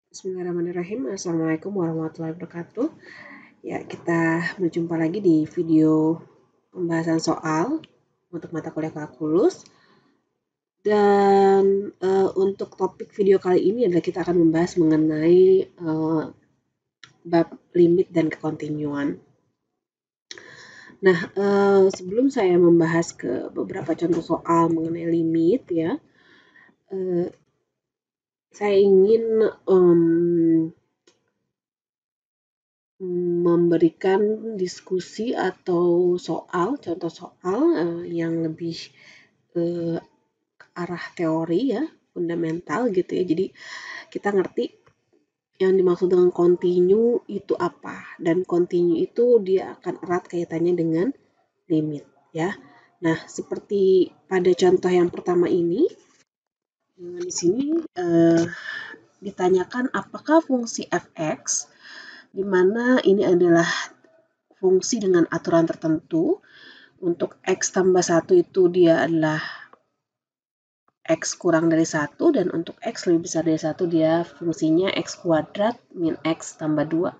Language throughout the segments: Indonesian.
Bismillahirrahmanirrahim. Assalamualaikum warahmatullahi wabarakatuh. Ya, kita berjumpa lagi di video pembahasan soal untuk mata kuliah kalkulus. Dan untuk topik video kali ini adalah kita akan membahas mengenai bab limit dan kekontinuan. Nah, sebelum saya membahas ke beberapa contoh soal mengenai limit ya, saya ingin memberikan diskusi atau contoh soal yang lebih ke arah teori ya, fundamental gitu ya. Jadi kita ngerti yang dimaksud dengan continue itu apa, dan continue itu dia akan erat kaitannya dengan limit ya. Nah, seperti pada contoh yang pertama ini, di sini ditanyakan apakah fungsi fx, di mana ini adalah fungsi dengan aturan tertentu. Untuk x tambah 1 itu dia adalah x kurang dari 1, dan untuk x lebih besar dari 1 dia fungsinya x kuadrat min x tambah 2.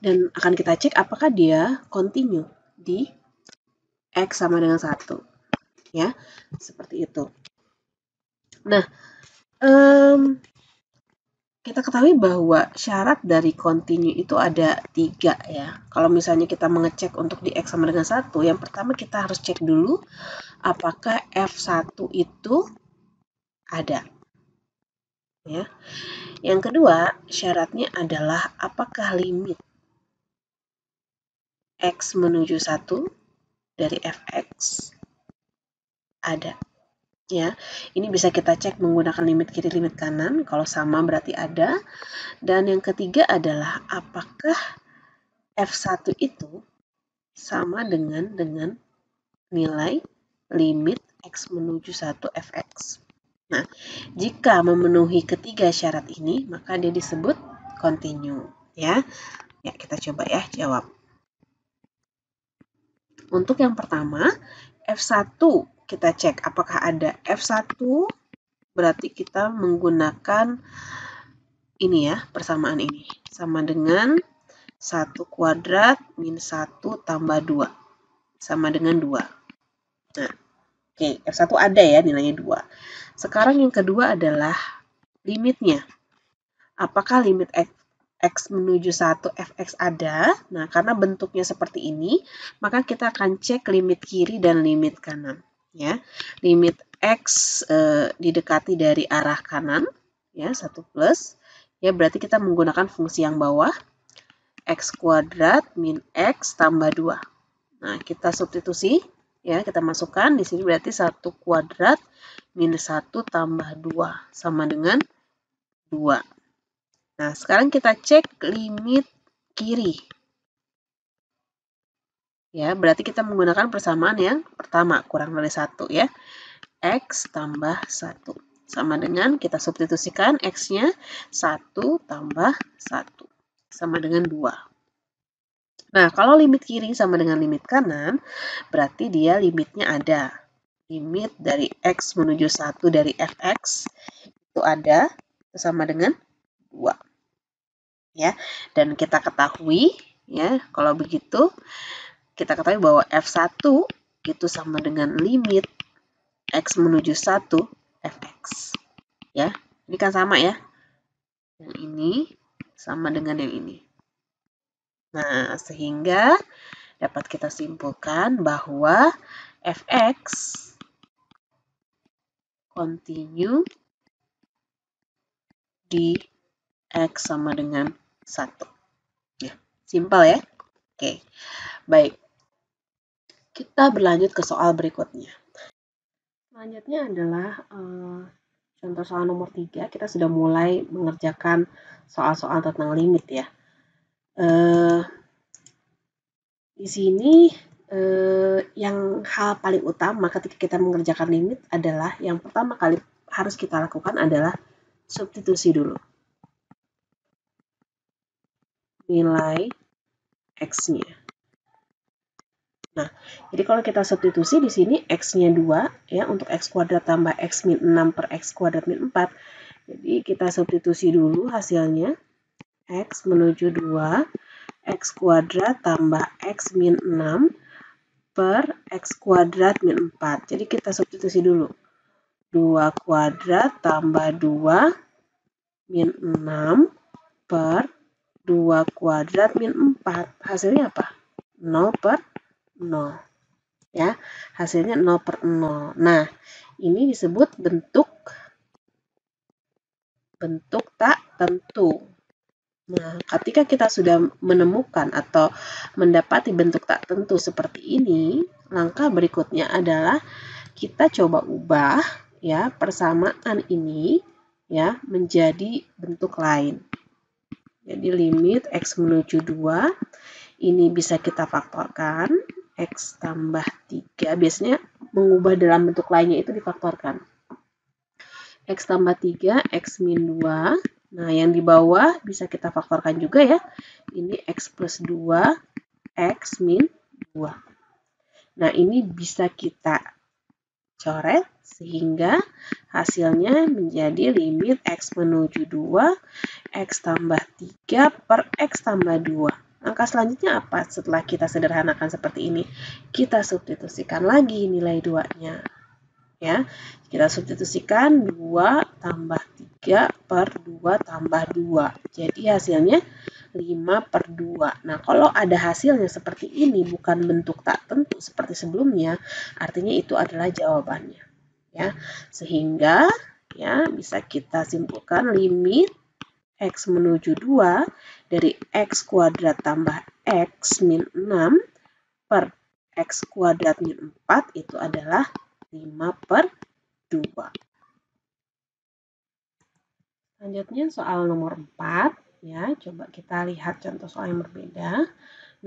Dan akan kita cek apakah dia continue di x sama dengan 1. Ya, seperti itu. Nah, kita ketahui bahwa syarat dari continue itu ada 3 ya. Kalau misalnya kita mengecek untuk di x sama dengan 1, yang pertama kita harus cek dulu apakah f1 itu ada. Ya. Yang kedua, syaratnya adalah apakah limit x menuju 1 dari fx ada. Ya, ini bisa kita cek menggunakan limit kiri, limit kanan. Kalau sama berarti ada. Dan yang ketiga adalah apakah f1 itu sama dengan nilai limit x menuju 1 fx. Nah, jika memenuhi ketiga syarat ini, maka dia disebut continue. Ya, kita coba ya jawab. Untuk yang pertama, f1 kita cek apakah ada. F1 berarti kita menggunakan ini ya, persamaan ini. Sama dengan 1 kuadrat min 1 tambah 2. Sama dengan 2. Nah, oke, F1 ada ya nilainya 2. Sekarang yang kedua adalah limitnya. Apakah limit x menuju 1 fx ada? Nah, karena bentuknya seperti ini, maka kita akan cek limit kiri dan limit kanan. Ya, limit x didekati dari arah kanan, ya 1 plus. Ya, berarti kita menggunakan fungsi yang bawah, x kuadrat min x tambah 2. Nah, kita substitusi, ya kita masukkan di sini berarti 1 kuadrat minus 1 tambah 2 sama dengan 2. Nah, sekarang kita cek limit kiri. Ya, berarti kita menggunakan persamaan yang pertama, kurang dari 1 ya. X tambah 1. Sama dengan kita substitusikan X-nya 1 tambah 1. Sama dengan 2. Nah, kalau limit kiri sama dengan limit kanan, berarti dia limitnya ada. Limit dari X menuju 1 dari fx itu ada, itu sama dengan 2. Ya, dan kita ketahui, ya, kalau begitu, kita ketahui bahwa f1 itu sama dengan limit x menuju 1 fx. Ya, ini kan sama ya. Yang ini sama dengan yang ini. Nah, sehingga dapat kita simpulkan bahwa fx continue di x sama dengan 1. Ya, simpel ya. Oke, baik. Kita berlanjut ke soal berikutnya. Selanjutnya adalah contoh soal nomor 3. Kita sudah mulai mengerjakan soal-soal tentang limit ya. Di sini yang hal paling utama ketika kita mengerjakan limit adalah yang pertama kali harus kita lakukan adalah substitusi dulu. Nilai x-nya. Nah, jadi kalau kita substitusi di sini x-nya 2 ya, untuk x kuadrat tambah x min 6 per x kuadrat min 4, Jadi kita substitusi dulu hasilnya. X menuju 2, X kuadrat tambah X min 6 per X kuadrat min 4. Jadi kita substitusi dulu. 2 kuadrat tambah 2 min 6 per 2 kuadrat min 4. Hasilnya apa? 0 per 0. Ya, hasilnya 0 per 0. Nah, ini disebut bentuk tak tentu. Nah, ketika kita sudah menemukan atau mendapati bentuk tak tentu seperti ini, langkah berikutnya adalah kita coba ubah ya persamaan ini ya menjadi bentuk lain. Jadi limit X menuju 2, ini bisa kita faktorkan, X tambah 3, biasanya mengubah dalam bentuk lainnya itu difaktorkan. X tambah 3, X min 2. Nah, yang di bawah bisa kita faktorkan juga ya. Ini X plus 2, X min 2. Nah, ini bisa kita coret sehingga hasilnya menjadi limit X menuju 2, X tambah 3 per X tambah 2. Angka selanjutnya apa setelah kita sederhanakan seperti ini? Kita substitusikan lagi nilai 2-nya. Ya, kita substitusikan 2 tambah 3 per 2 tambah 2. Jadi hasilnya 5 per 2. Nah, kalau ada hasilnya seperti ini, bukan bentuk tak tentu seperti sebelumnya, artinya itu adalah jawabannya. Ya, sehingga ya bisa kita simpulkan limit X menuju 2 dari X kuadrat tambah X min 6 per X kuadrat min 4 itu adalah 5 per 2. Selanjutnya soal nomor 4. Ya, coba kita lihat contoh soal yang berbeda.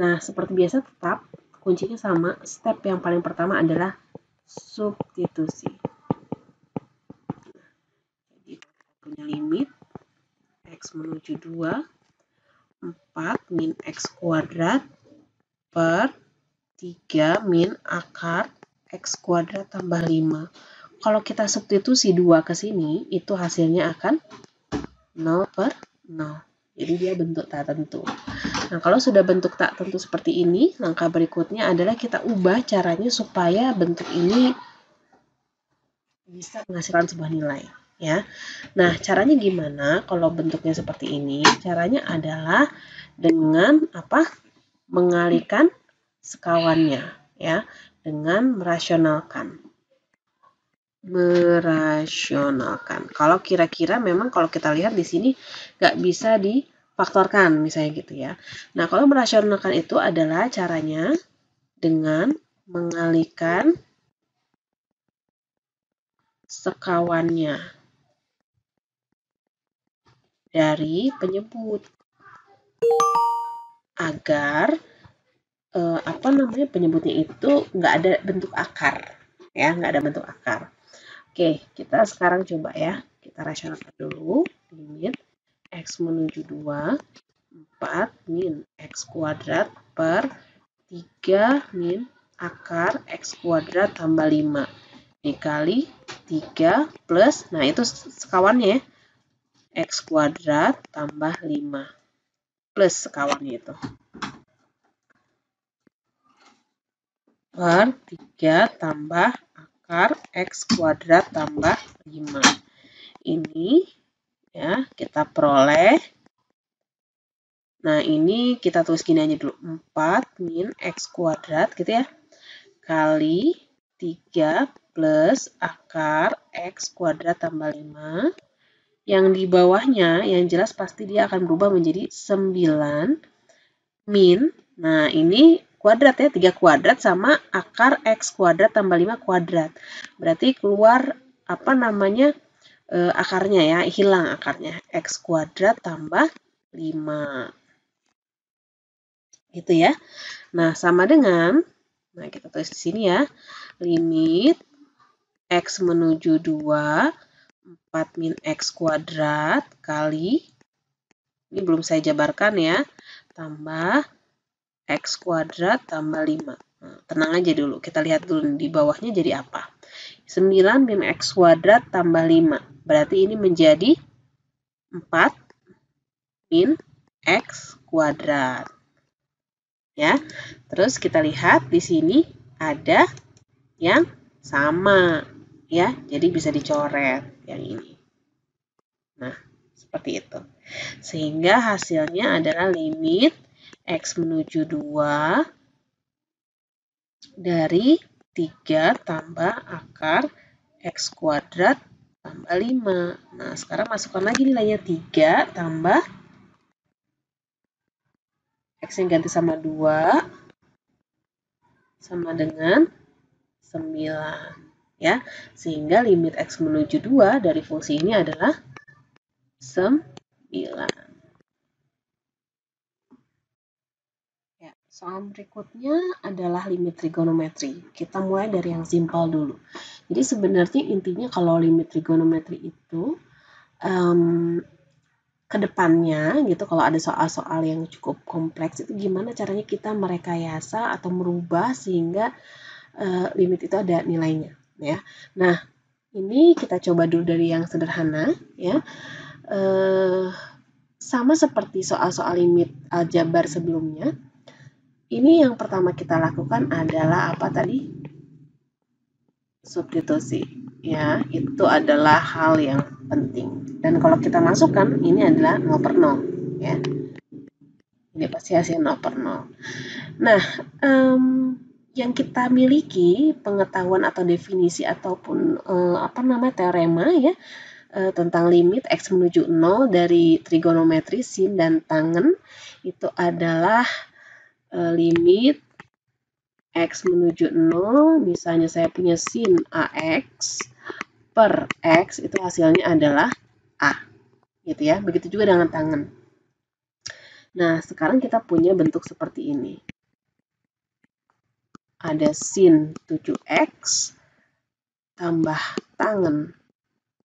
Nah, seperti biasa tetap kuncinya sama. Step yang paling pertama adalah substitusi. Jadi kita punya limit X menuju 2, 4 min X kuadrat per 3 min akar X kuadrat tambah 5. Kalau kita substitusi 2 ke sini, itu hasilnya akan 0 per 0. Jadi dia bentuk tak tentu. Nah, kalau sudah bentuk tak tentu seperti ini, langkah berikutnya adalah kita ubah caranya supaya bentuk ini bisa menghasilkan sebuah nilai. Ya. Nah, caranya gimana kalau bentuknya seperti ini? Caranya adalah dengan mengalihkan sekawannya, ya, dengan merasionalkan. Kalau kira-kira memang kalau kita lihat di sini nggak bisa difaktorkan misalnya gitu ya. Nah, kalau merasionalkan itu adalah caranya dengan mengalihkan sekawannya dari penyebut agar penyebutnya itu nggak ada bentuk akar, ya, nggak ada bentuk akar. Oke, kita sekarang coba ya, kita rasionalkan dulu. Limit X menuju 2, 4 min X kuadrat per 3 min akar X kuadrat tambah 5. Dikali 3 plus, nah itu sekawannya ya, X kuadrat tambah 5. Plus sekawannya itu. Per 3 tambah akar X kuadrat tambah 5. Ini ya kita peroleh. Nah, ini kita tulis gini aja dulu. 4 min X kuadrat gitu ya. Kali 3 plus akar X kuadrat tambah 5. Yang di bawahnya, yang jelas pasti dia akan berubah menjadi 9 min. Nah, ini kuadrat ya, 3 kuadrat sama akar X kuadrat tambah 5 kuadrat. Berarti keluar akarnya ya, hilang akarnya. X kuadrat tambah 5. Gitu ya. Nah, sama dengan, nah kita tulis di sini ya, limit X menuju 2, 4 min X kuadrat kali, ini belum saya jabarkan ya, tambah X kuadrat tambah 5. Nah, tenang aja dulu, kita lihat dulu di bawahnya jadi apa. 9 min X kuadrat tambah 5. Berarti ini menjadi 4 min X kuadrat. Ya, terus kita lihat di sini ada yang sama, ya, jadi bisa dicoret yang ini. Nah, seperti itu. Sehingga hasilnya adalah limit X menuju 2 dari 3 tambah akar X kuadrat tambah 5. Nah, sekarang masukkan lagi nilainya 3 tambah X yang ganti sama 2 sama dengan 9. Ya, sehingga limit X menuju 2 dari fungsi ini adalah 9. Ya, soal berikutnya adalah limit trigonometri. Kita mulai dari yang simpel dulu. Jadi sebenarnya intinya kalau limit trigonometri itu ke depannya gitu, kalau ada soal-soal yang cukup kompleks itu gimana caranya kita merekayasa atau merubah sehingga limit itu ada nilainya, ya. Nah, ini kita coba dulu dari yang sederhana, ya. Sama seperti soal-soal limit aljabar sebelumnya. Ini yang pertama kita lakukan adalah apa tadi? Substitusi. Ya, itu adalah hal yang penting. Dan kalau kita masukkan, ini adalah 0/0. Ya. Ini pasti hasil 0/0. Nah, yang kita miliki pengetahuan atau definisi ataupun teorema ya tentang limit X menuju 0 dari trigonometri sin dan tangen itu adalah limit X menuju 0, misalnya saya punya sin AX per X, itu hasilnya adalah A. Gitu ya, begitu juga dengan tangen. Nah, sekarang kita punya bentuk seperti ini. Ada sin 7X tambah tangen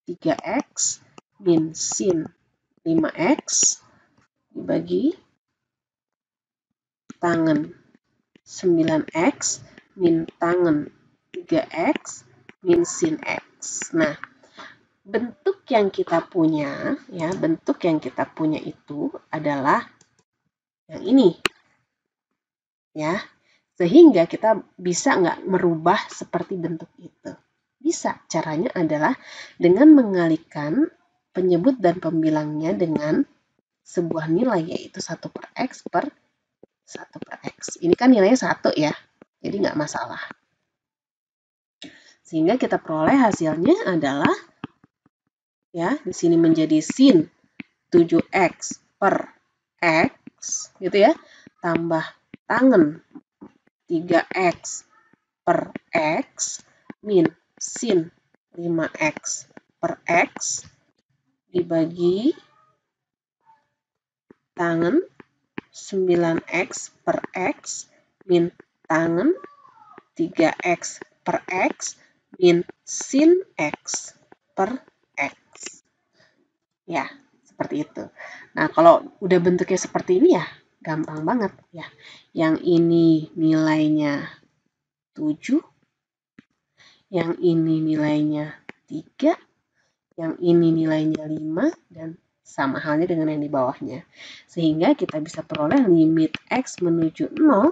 3X min sin 5X dibagi tangen 9X min tangen 3X min sin X. Nah, bentuk yang kita punya, ya, bentuk yang kita punya itu adalah yang ini. Ya, sehingga kita bisa nggak merubah seperti bentuk itu. Bisa, caranya adalah dengan mengalihkan penyebut dan pembilangnya dengan sebuah nilai, yaitu 1 per X per 1 per X. Ini kan nilainya 1 ya, jadi nggak masalah. Sehingga kita peroleh hasilnya adalah, ya, di sini menjadi sin 7X per X, gitu ya, tambah tangen 3X per X min sin 5X per X dibagi tangen 9X per X min tangen 3X per X min sin X per X. Ya, seperti itu. Nah, kalau udah bentuknya seperti ini ya, gampang banget ya. Yang ini nilainya 7, yang ini nilainya 3, yang ini nilainya 5, dan sama halnya dengan yang di bawahnya. Sehingga kita bisa peroleh limit X menuju 0,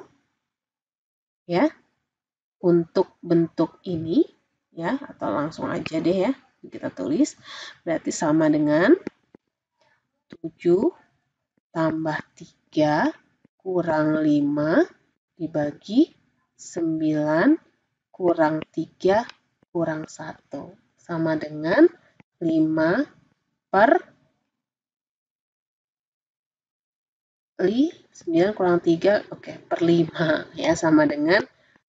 ya, untuk bentuk ini, ya, atau langsung aja deh ya, kita tulis, berarti sama dengan 7 tambah 3 kurang 5 dibagi 9 kurang 3 kurang 1 sama dengan 5 per 9 kurang 3, oke, per 5 ya, sama dengan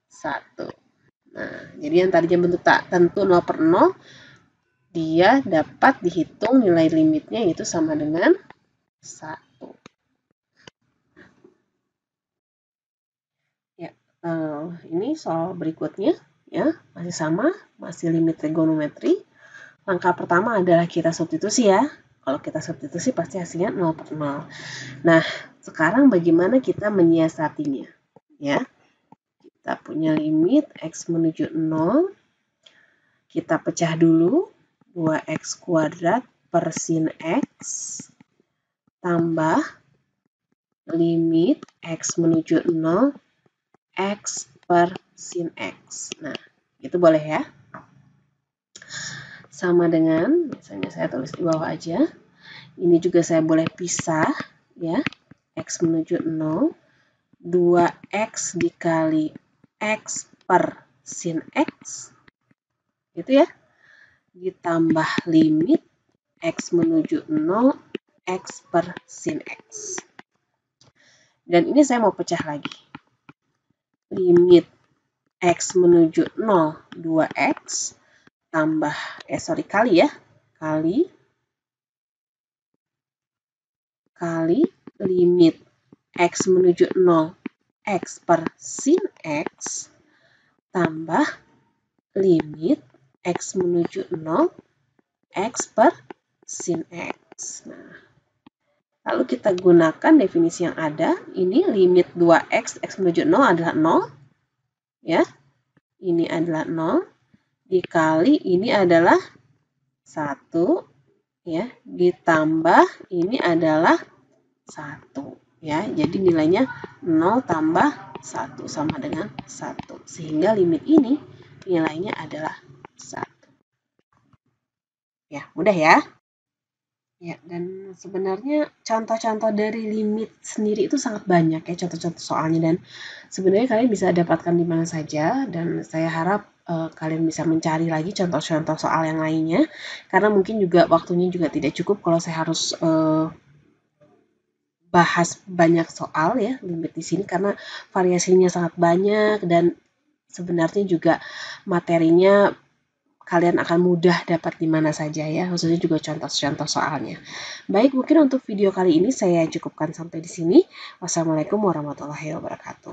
1. Nah, jadi yang tadinya bentuk tak tentu 0/0, dia dapat dihitung nilai limitnya itu sama dengan 1. Ya, ini soal berikutnya ya, masih sama, masih limit trigonometri. Langkah pertama adalah kita substitusi ya. Kalau kita substitusi pasti hasilnya 0/0. Nah, sekarang bagaimana kita menyiasatinya? Ya, kita punya limit X menuju 0. Kita pecah dulu 2X kuadrat per sin X tambah limit X menuju 0 X per sin X. Nah, itu boleh ya. Sama dengan, misalnya saya tulis di bawah aja. Ini juga saya boleh pisah ya. X menuju 0, 2X dikali X per sin X. Gitu ya. Ditambah limit X menuju 0, X per sin X. Dan ini saya mau pecah lagi. Limit X menuju 0, 2X, tambah, kali ya, kali limit X menuju 0, X per sin X, tambah limit X menuju 0, X per sin X. Nah, lalu kita gunakan definisi yang ada. Ini limit 2X, X menuju 0 adalah 0. Ya, ini adalah 0. Dikali ini adalah 1. Ya, ditambah ini adalah 1. Ya, jadi nilainya 0 tambah 1 sama dengan 1. Sehingga limit ini nilainya adalah 1. Ya, mudah ya. Ya, dan sebenarnya contoh-contoh dari limit sendiri itu sangat banyak ya, contoh-contoh soalnya, dan sebenarnya kalian bisa dapatkan di mana saja, dan saya harap kalian bisa mencari lagi contoh-contoh soal yang lainnya, karena mungkin juga waktunya juga tidak cukup kalau saya harus bahas banyak soal ya limit di sini, karena variasinya sangat banyak dan sebenarnya juga materinya kalian akan mudah dapat di mana saja ya, khususnya juga contoh-contoh soalnya. Baik, mungkin untuk video kali ini saya cukupkan sampai di sini. Wassalamualaikum warahmatullahi wabarakatuh.